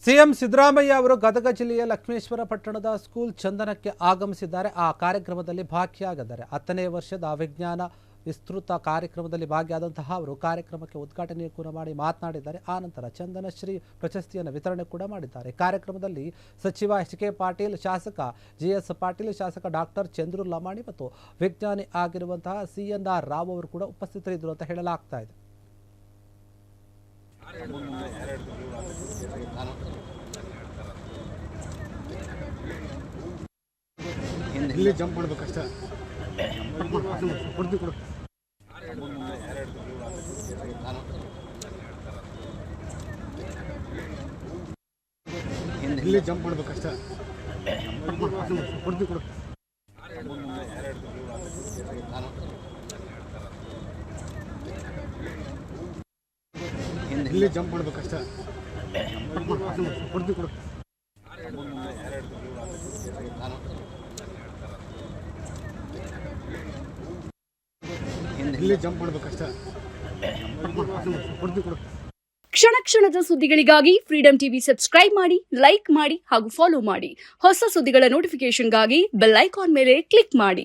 CM Siddaramaiah ಅವರು ಗದಗ ಜಿಲ್ಲೆಯ ಲಕ್ಷ್ಮೇಶ್ವರ ಪಟ್ಟಣದ ಸ್ಕೂಲ್ ಚಂದನಕ್ಕೆ ಆಗಮಿಸಿದ್ದಾರೆ. ಆ ಕಾರ್ಯಕ್ರಮದಲ್ಲಿ ಭಾಗಿಯಾಗಿದ್ದಾರೆ. 10ನೇ ವರ್ಷದ ವಿಜ್ಞಾನ ವಿಸ್ತೃತ ಕಾರ್ಯಕ್ರಮದಲ್ಲಿ ಭಾಗಿಯಾದಂತಹ ಅವರು ಕಾರ್ಯಕ್ರಮಕ್ಕೆ ಉದ್ಘಾಟನೆ ಕೂಡ ಮಾಡಿ ಮಾತನಾಡಿದ್ದಾರೆ. ಆ ನಂತರ ಚಂದನ ಶ್ರೀ ಪ್ರಶಸ್ತಿಯನ್ನು ವಿತರಣೆ ಕೂಡ ಮಾಡಿದ್ದಾರೆ. ಕಾರ್ಯಕ್ರಮದಲ್ಲಿ ಸಚಿವ ಎಚ್.ಕೆ. ಪಾಟೀಲ್, ಶಾಸಕ ಜಿ.ಎಸ್. ಪಾಟೀಲ್, ಶಾಸಕ ಡಾಕ್ಟರ್ ಚಂದ್ರು ಲಮಾಣಿ ಮತ್ತು ವಿಜ್ಞಾನಿ ಆಗಿರುವಂತಹ ಸಿ.ಎನ್.ಆರ್. ರಾವ್ ಅವರು ಕೂಡ ಉಪಸ್ಥಿತರಿದ್ದರು ಅಂತ ಹೇಳಲಾಗ್ತಾ ಇದೆ. ಇಲ್ಲಿ ಜಂಪ್ ಮಾಡಬೇಕಷ್ಟೇ. ಇಲ್ಲಿ ಜಂಪ್ ಮಾಡಬೇಕಷ್ಟೇ. ಇಲ್ಲಿ ಜಂಪ್ ಮಾಡಬೇಕಷ್ಟೇ. ಇಲ್ಲಿ ಜಂಪ್ ಮಾಡಬೇಕಷ್ಟೇ. ಕ್ಷಣ ಕ್ಷಣದ ಸುದ್ದಿಗಳಿಗಾಗಿ ಫ್ರೀಡಂ ಟಿವಿ ಸಬ್ಸ್ಕ್ರೈಬ್ ಮಾಡಿ, ಲೈಕ್ ಮಾಡಿ ಹಾಗೂ ಫಾಲೋ ಮಾಡಿ. ಹೊಸ ಸುದ್ದಿಗಳ ನೋಟಿಫಿಕೇಶನ್ಗಾಗಿ ಬೆಲ್ ಐಕಾನ್ ಮೇಲೆ ಕ್ಲಿಕ್ ಮಾಡಿ.